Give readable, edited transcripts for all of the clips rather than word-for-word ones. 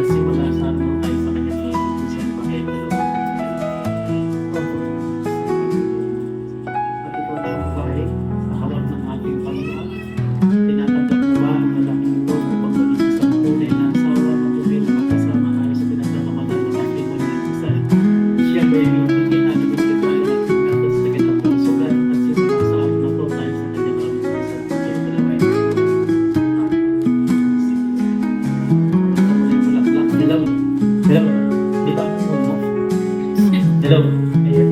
nagsimula sa ano tayo sa kanya sa Ebanghelyo. At ito ang buhay sa harap ng ating Panginoon. Tinatanggap mo ba ang malaking ito sa pagbalik sa isang tunay na asawa patuloy na magkasama ay sa pinagdadamagan ng ating Panginoon? Siya ba yung bigyan natin ng tayo natin sa kanyang pangsugan at sinasasaan na po tayo sa kanyang Hello. Hello. Di ba? Hello. Ayan.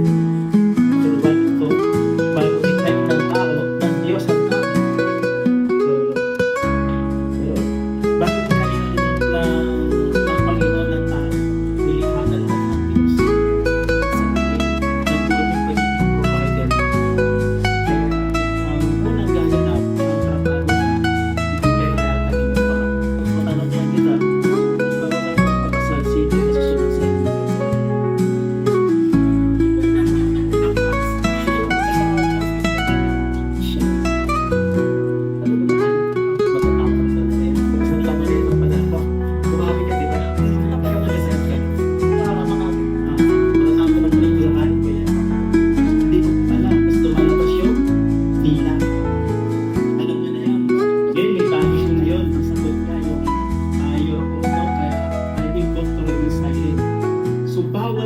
So, ito, pag-ikay ng tao, ng Diyos ang tao. So, bakit kailangan ng Panginoon ng tao? Nilikha na lahat ng Diyos. Nagulong pagiging provider. Kaya, ang unang gaganap, ang trabaho na ibigay na kanina pa. Matanong lang kita,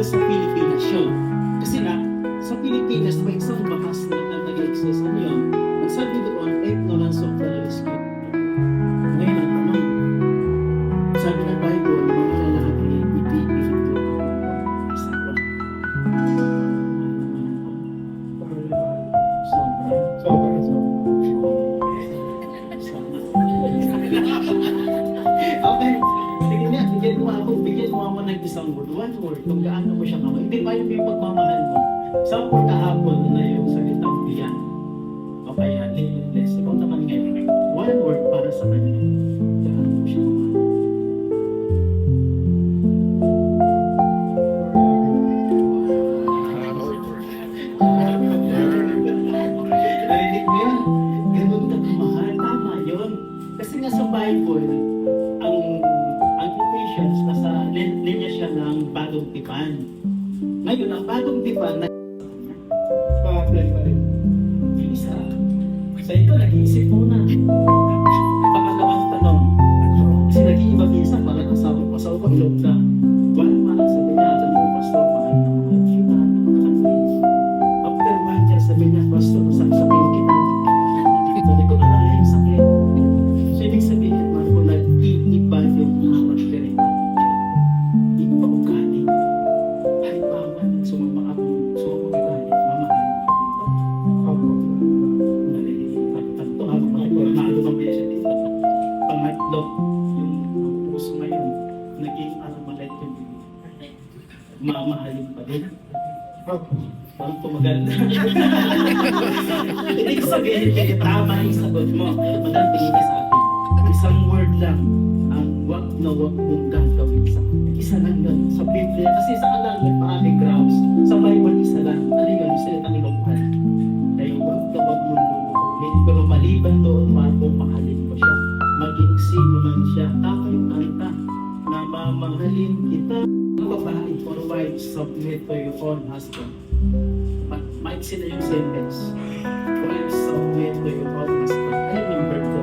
sa Pilipinas yun. Kasi nga, sa Pilipinas, may isang bakas na nag-exist ano yun. Ang sabi doon, ignorance of the rescue. Ngayon ang tanong, sabi ng Bible, mga lalaki, ipipili ko isa ko. Okay. Bigyan mo ako ng isang word, one word, kung gaano mo siya kamay. Hindi pa yung pagmamahal mo. Sample kahapon na yung salitang biyan. O kaya, limitless. Ikaw naman ngayon, one word para sa kanya. Gaano mo siya kamay. Narinig mo yun? Ganun ka kamahal. Tama yun. Kasi nga sa Bible, ang Ephesians, nasa linya siya ng bagong tipan. Ngayon, ang bagong tipan na pa-apply pa rin. Isa. Sa ito, nag-iisip muna. Pangalawang tanong. Kasi nag-iiba minsan, parang asawa ko, ilog na. Wala parang sabi niya, alam mo, pastor, mahal na mahal kita. After 1 year, sabi niya, pastor, masaksakin kita. Sabi ko, ano na yung sakit? So, ibig sabihin, mahal ko, nag-iiba yung hawak ka rin. Hindi ko pa ugali. Ay, bawal. Sumama ako. Mamahal ko dito. Tatlo ako maalo ng beses dito. Pangatlo, yung puso ngayon, naging malit yung mamahalin pa din. Parang tumagal na. Hindi ko sabihin, tama yung sagot mo. Madang tingin ka sa akin. Isang word lang, ang wag na wag mong gagawin sa akin. Isa lang yun sa Biblia. Kasi sa kalangan, maraming grounds. Sa Bible, isa lang. Ano yun? Yung salitang inuuhan. Kaya wag na wag mong lulukuhin. Pero maliban doon, mahal mong mahalin mo siya. Maging sino man siya. Tama yung kanta na mamahalin kita. Ang babae, for wives, submit to your own husband. Maiksi na yung sentence. Wives, submit to your own husband. Ayun yung verb ko.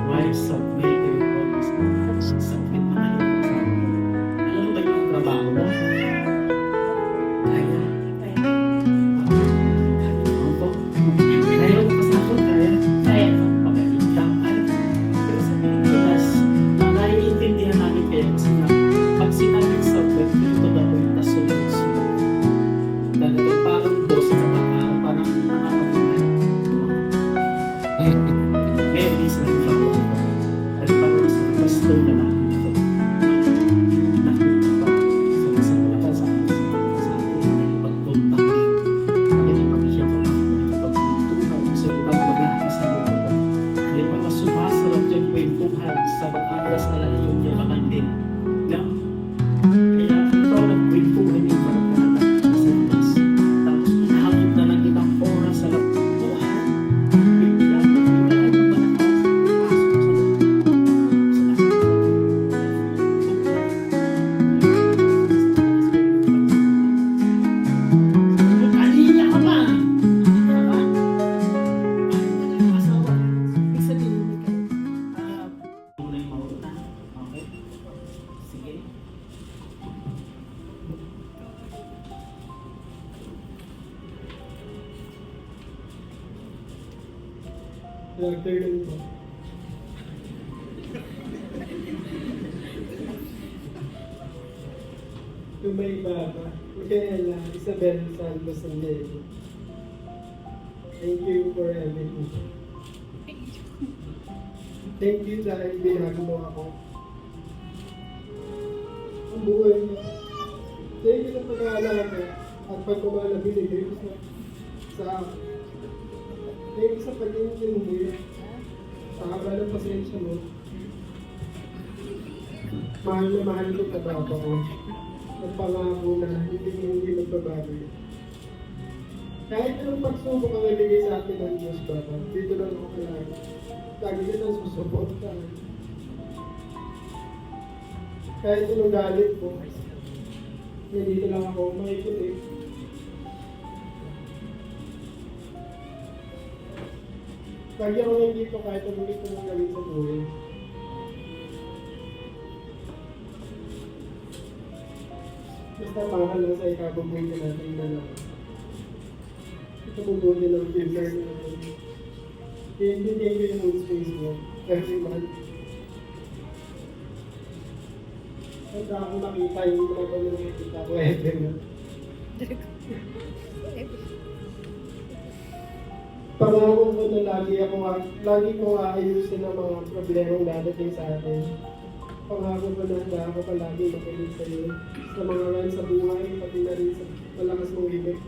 Wives, submit to your own husband. Submit na kayo. Alam mo ba yung trabaho mo? Kaya. Kaya mo pasakot, kaya? Kaya. Pagkakitaan. Pero sa Pilipinas, naiintindihan namin kaya kasi na pag sinabing submit, ito daw yung nasunod-sunod. Talaga parang boss sa parang nakakapagay. Ngayon, isa rin lang ako. At parang sa pastor na namin ito. Nakita pa sa isang lakas sa ating pagpunta. Hindi pa siya pagpuntuhan sa ibang bagay sa lupa. Hindi pa masupasarap yung kwentuhan sa oras na lalayon niya makandil. Na, kaya ito ang kwentuhan yung marapatan sa Diyos. Tapos inahabot na ng ibang oras sa lapuhan. Bigla, bigla, bigla, Afternoon po. Yung may baba, Micaela Isabel Santos Sandiego. Thank you for everything. Thank you dahil binago mo ako. Ang buhay mo. Thank you sa pag-aalaga at pagmamahal na binigay mo sa akin. Thank you sa pag-intindi sa haba ng pasensya mo. Mahal na mahal ko na baba ko. Nagpangako na hindi magbabago yun. Kahit anong pagsubok ang ibigay sa atin ng Diyos, Baba, dito lang ako kalagi. Lagi kitang susuportahan. Kahit anong galit mo, dito lang ako makikulit. Lagi ako nandito kahit anong gusto mong gawin sa buhay. Basta mahal lang sa ikabubuhay na natin na lang. Ikabubuhay na lang filter na natin. Hindi ko yung old space mo. Kasi man. Saka ako nakita yung mga ba na nakikita ko na. Pangako ko na lagi ko aayusin ang mga problemang dadating sa atin. Pangako ko na handa ako palagi makinig sa iyo. Sa mga ran sa buhay, pati na rin sa malakas mong ibig.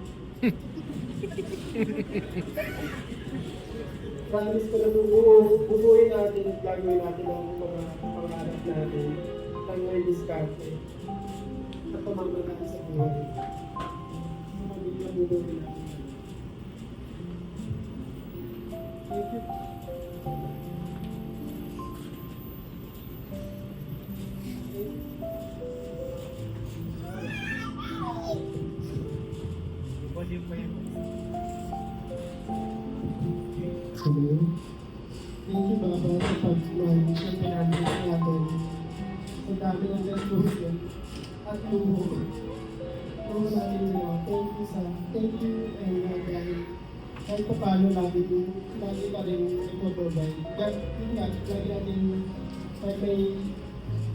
Promise ko na bubuhay natin at gagawin natin ang mga pangarap natin. Tangay diskarte. At pamangkin natin sa buhay. Sa pamilya bubuhay natin. Thank you. Hello. Thank you, Baba, sa pag-mahal sa pinansin natin. Sa dami ng gastos at luho. Kung natin sa'yo, thank you, and dahil kahit pa paano lagi pa rin ipoprovide. Lagi natin, kahit may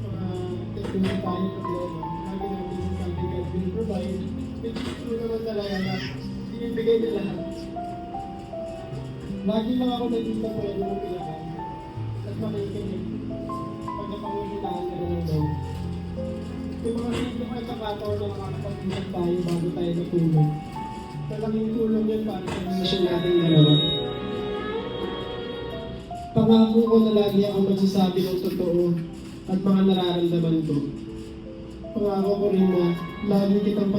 mga technology tayo problema, lagi natin sabi God will provide. Ito naman talaga na binibigay nila lahat. Lagi lang ako naging sa pwede mong pilakan at makikinig pag napangunahan ka na ng daw. Yung mga simple ko ay kakataon na makakapag-isip tayo bago tayo natulog. Talaking tulong yan para sa relasyon natin dalawa. Pangako ko na lagi ako magsasabi ng totoo at mga nararamdaman ko. Pangako ko rin na lagi kitang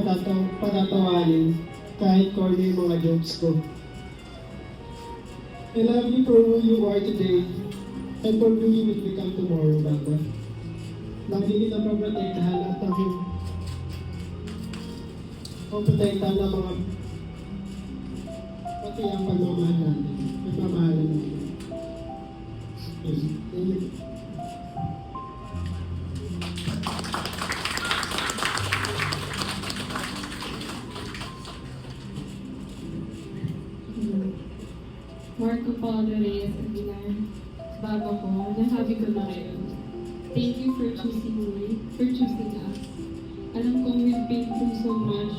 patatawanin kahit corny yung mga jokes ko. I love you for who you are today and for who you will become tomorrow, Baba. Lagi kitang paprotektahan at paprotektahan ng mga pati ang pagmamahal natin. Pagmamahalan natin. Thank you. Marco Paulo Reyes Aguilar, Baba ko, nasabi ko na ngayon. Thank you for choosing me, for choosing us. Alam kong we've been through so much,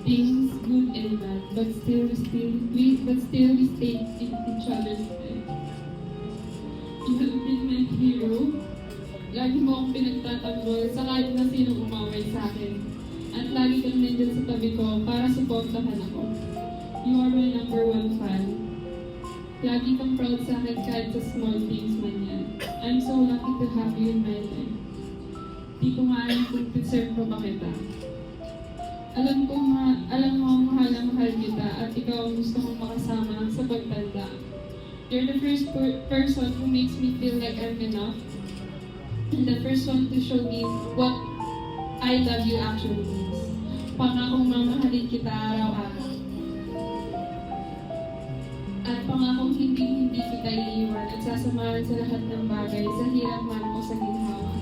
things good and bad, but still we stayed in each other's life. You have been my hero. Lagi mo akong pinagtatanggol sa kahit na sinong umaway sa akin. At lagi kang nandyan sa tabi ko para suportahan ako. You are my #1 fan. Lagi kang proud sa akin kahit sa small things man yan. I'm so lucky to have you in my life. Di ko nga alam kung deserve ko ba kita. Alam mo mahal na mahal kita at ikaw ang gusto kong makasama sa pagtanda. You're the first person who makes me feel like I'm enough. And the first one to show me what I love you actually means. Pangakong mamahalin kita araw-araw. At pangakong hindi kita iiwan at sasamahan sa lahat ng bagay, sa hirap man o sa ginhawa.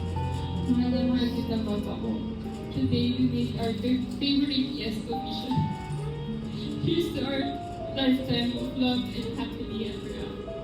Mahal na mahal kita, Baba ko. Today we make our favorite yes official. Here's to our lifetime of love and happily ever after.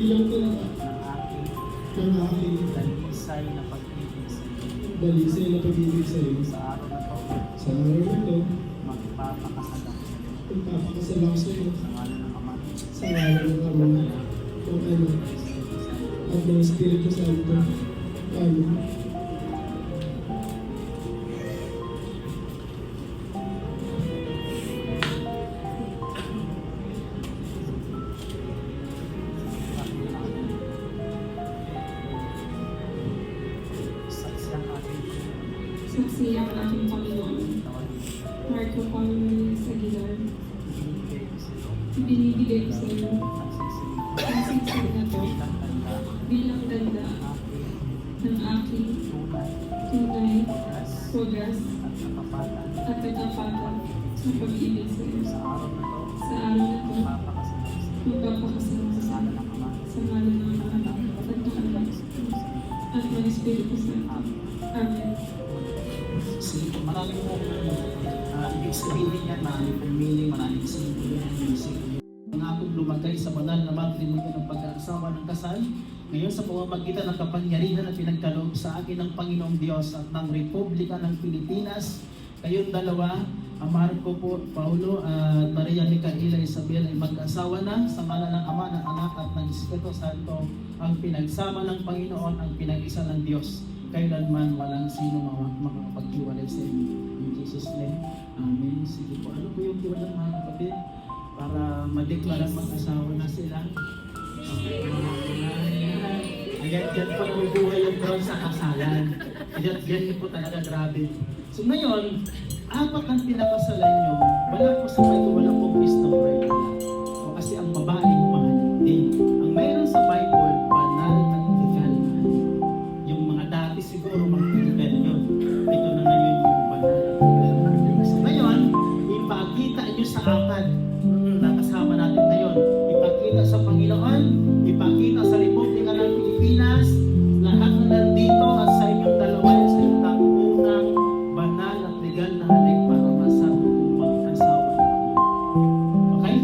bilang talaga ng aking ng aking dalisay na pag-ibig sa iyo. dalisay na pag-ibig sa iyo. Sa araw na to, Sa araw na ito, magpapakasal ako sa iyo. magpapakasal ako sa iyo. Sa ngalan ng Ama, Sa ngalan ng Ama, ng Anak, at ng Espiritu Santo. Amen. saksi ang aking Saksi ang aking Panginoon. Marco Paulo Aguilar. binibigay ko sa iyo Binibigay ko sa iyo ang singsing na to bilang tanda bilang ganda ng aking ng aking tunay tunay, wagas, at nakapatan at katapatan sa pag-ibig sa iyo. sa araw na to. Sa araw na to, Magpapakasal ako sa iyo. magpapakasal ko Sa sa ngalan ng Ama, sa ngalan ng Ama at ng Anak at ng Espiritu Santo. Amen. Sige, maraming po ibig sabihin niya na pumili, maraming simple yan, music. Pangakong lumagay sa banal na matrimonyo ng pag-aasawa ng kasal, ngayon sa pamamagitan ng kapangyarihan na pinagkaloob sa akin ng Panginoong Diyos at ng Republika ng Pilipinas, kayong dalawa, Marco po, Paulo at Maria Micaela Isabel ay mag-asawa na sa ngalan ng Ama, ng Anak at ng Espiritu Santo, ang pinagsama ng Panginoon, ang pinag-isa ng Diyos. Kailanman walang sino makapaghiwalay sa inyo. In Jesus' name, Amen. Sige po, ano po yung tiwala mga kapatid? Para madeklara mag-asawa na sila. Ayan, dyan po nabubuhay yung brown sa kasalan. Yan po talaga grabe. So ngayon, apat ang pinakasalan nyo, wala po sa Bible, wala po Christian bride. O kasi ang babaeng mahal din. Ang mayroon sa Bible, banal at legal. Yung mga dati siguro, mga legal yun. Ito na ngayon yung banal at legal. So ngayon, ipakita nyo sa apat na kasama natin ngayon. Ipakita sa Panginoon, ipakita sa Republika ng Pilipinas, lahat na nandito at sa inyong dalawa, sa inyong unang banal at legal na halay para masama kung mag-asawa. Okay?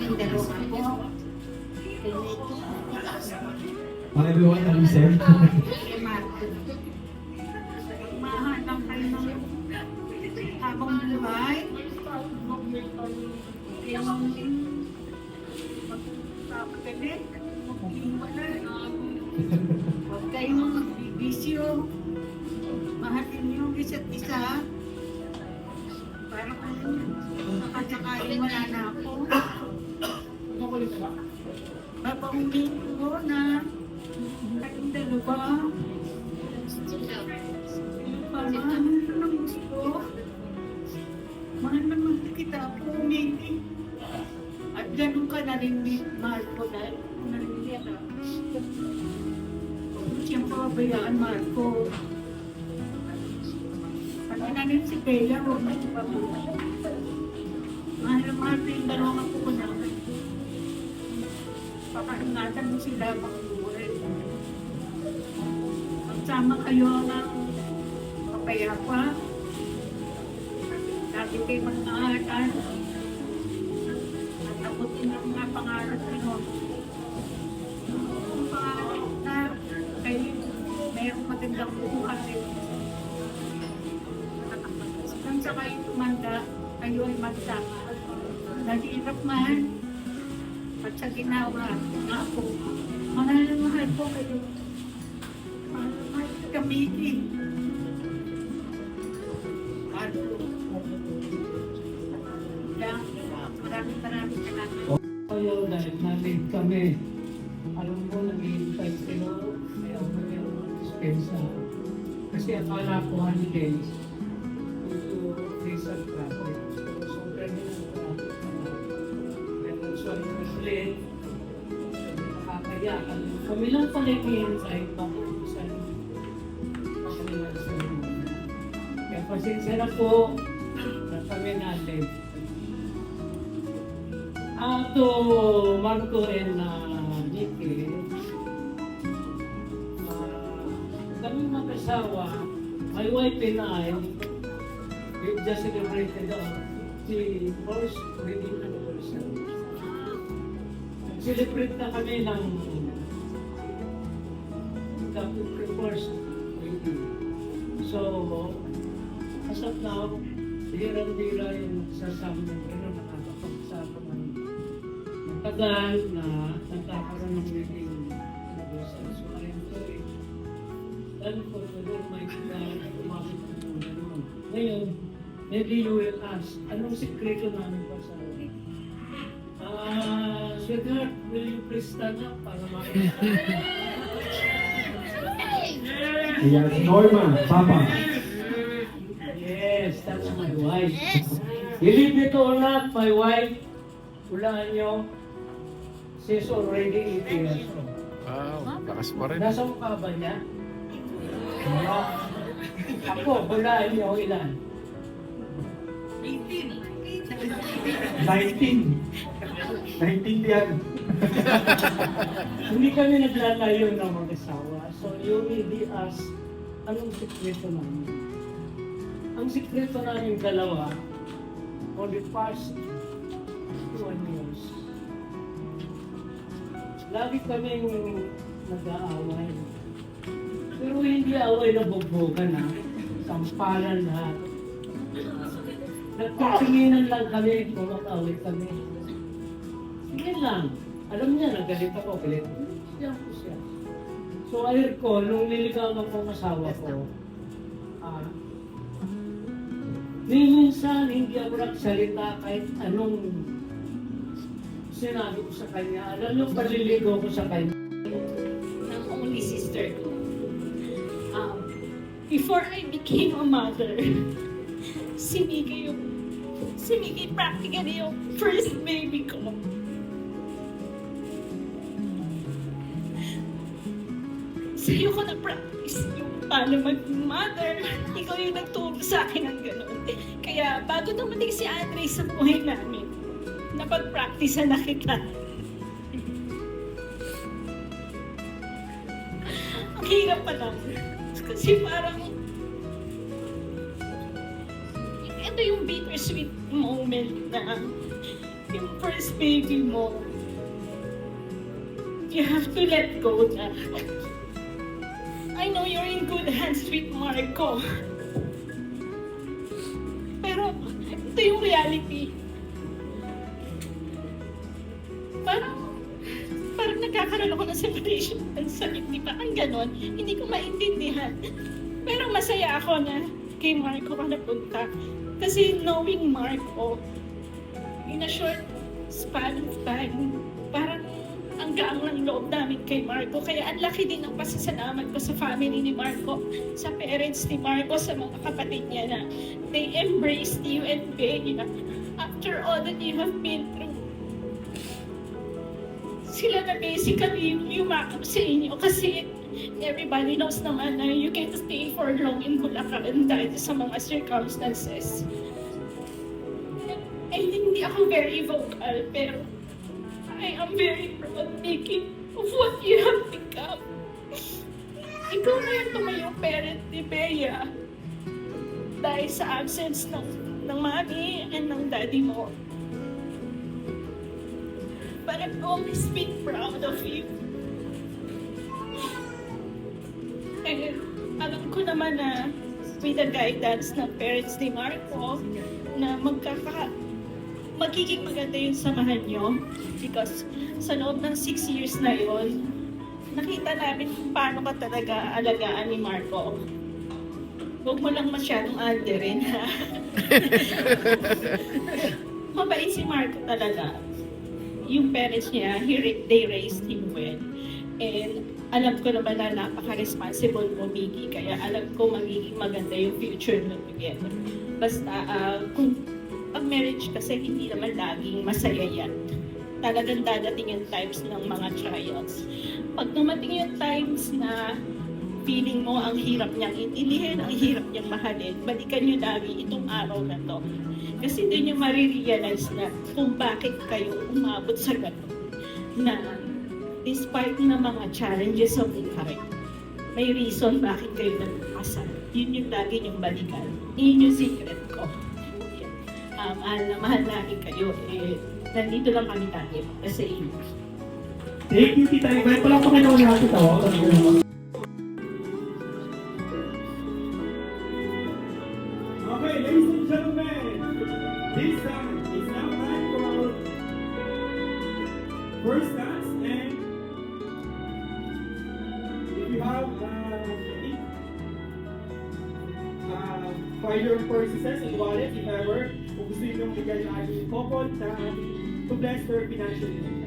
kaming dalawa po. Kay Nicky. Hi everyone, I'm Sam. Kay Marco. Mahal lang kayo ng habang buhay. Magpapagalit. Maghiwalay. Huwag kayong magbibisyo. Mahalin niyo ang isa't isa. Para nakasakain wala na ako. Babaunin ko na kayong dalawa. Mahal ng gusto. Mahal naman kita po, Miki. At ganun ka na rin, mahal ko dahil kung narinig ka. Huwag siyang pabayaan, mahal ko. Pati na rin si Bella, huwag na siya pabayaan. Mahal na mahal ko yung dalawang ako ko na. Pakaingatan mo sila pag-uwi. Magsama kayo ng mapayapa. Lagi kayo mag-aaraan. At abutin ang mga pangarap nyo. Ang pangarap na kayo mayroong magandang buhay. Hanggang sa kayo tumanda, kayo ay magsama. Naghihirap man. At sa ginawa nga po, mahal na mahal po kayo. Mahal na mahal kami. Mahal po. Maraming salamat. Kayo dahil na-late kami. Alam mo, nag-iintay sila. Kaya ako yung dispensa. Kasi akala ko holidays. Ito, days of traffic. So, ganyan ang traffic. Kaya so, yung late, nakakaya. Kami lang pala i-hintay. Bakit sa kanila sa mga. Kaya pasensya na po na kami na-late. To Marco and Nicky, kami mag-asawa, my wife and I, we've just celebrated the first wedding anniversary. Celebrate na kami ng the first wedding. So, as of now, dira-dira yung sasama ng gano'n nakakapagsawa ng tagal na nagkakaroon ng wedding anniversary. So, I am sorry. Dahil po, whether may umabot ng gano'n. Ngayon, maybe you will ask, anong sikreto namin pa sa sweetheart, will you please stand up para makita? Yes, Norma, Papa. Yes, that's my wife. Believe it or not, my wife, hulaan nyo, she's already 80 years old. Wow, lakas pa rin. Nasa mukha ba niya? No. Ako, hulaan nyo ilan? 19 yan. Hindi kami naglalayo ng mag-asawa. So you will be asked, anong sikreto namin? Ang sikreto namin dalawa, for the past 21 years, lagi kaming nag-aaway. Pero hindi away na bugbogan ha. Sampalan lahat. Nagkatinginan lang kami kung mag-away kami. Sige lang. Alam niya, nagalit ako. Galit. Siya ko siya. So I recall, nung niligawan akong asawa ko, minsan hindi ako nagsalita kahit anong sinabi ko sa kanya. Alam niyo, paliligo ko sa kanya. Ng only sister ko. Before I became a mother, si Miki practically yung first baby ko. Sa'yo ko na-practice yung paano mag-mother. Ikaw yung nagturo sa akin ng gano'n. Kaya bago dumating si Andre sa buhay namin, napag-practice na kita. Ang hirap pa lang. Kasi parang ito yung bittersweet moment na yung first baby mo, you have to let go na. I know you're in good hands with Marco. Pero, ito yung reality. Parang nagkakaroon ako ng separation anxiety, parang ganon. Hindi ko maintindihan. Pero masaya ako na kay Marco ka napunta. Kasi knowing Marco, in a short span of time, parang ang gaang ng loob namin kay Marco. Kaya ang laki din ng pasasalamat ko sa family ni Marco, sa parents ni Marco, sa mga kapatid niya na they embraced you and Bea. After all that you have been through, sila na basically yung yumakap sa inyo kasi everybody knows naman na you can't stay for long in Bulacan dahil sa mga circumstances. And hindi ako very vocal, pero I am very proud, Nikki, of what you have become. Ikaw na yung tumayong parent ni Bea dahil sa absence ng mommy and ng daddy mo. But I've always been proud of you. And alam ko naman na with the guidance ng parents ni Marco na magiging maganda yung samahan nyo because sa loob ng 6 years na yon, nakita namin kung paano ka talaga alagaan ni Marco. Huwag mo lang masyadong alderin, ha? Mabait si Marco talaga. Yung parents niya, they raised him well. And alam ko naman na napaka-responsible mo, Miggy, kaya alam ko magiging maganda yung future mo together. Basta, kung pag marriage kasi hindi naman laging masaya yan. Talagang dadating yung times ng mga trials. Pag dumating yung times na feeling mo ang hirap niyang intindihin, ang hirap niyang mahalin, balikan niyo lagi itong araw na to. Kasi doon niyo marirealize na kung bakit kayo umabot sa ganun. Na despite ng mga challenges sa buhay, may reason bakit kayo nagpapasal. Yun yung lagi niyong balikan. Yun yung secret ko. Mahal namin kayo. Nandito lang kami lagi kasi inyo. Thank you, Tita Ivette. Pala ko kayo natin ito. Okay, ladies and gentlemen, this time is now time for our first dance, and if you have fire purchases and wallet, if ever, kung gusto nyo bigay ng ating couple na to bless their financial needs.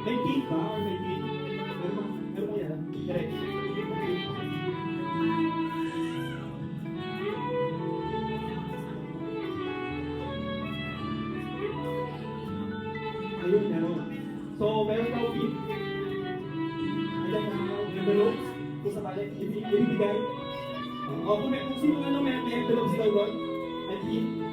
May cake ba? Or may cake? Meron ba yan? Direct. Ayun, meron. So, meron daw gift. Ayan na, envelopes. Kung sakali, ibibigay. Kung sino may envelopes daw doon, at gift.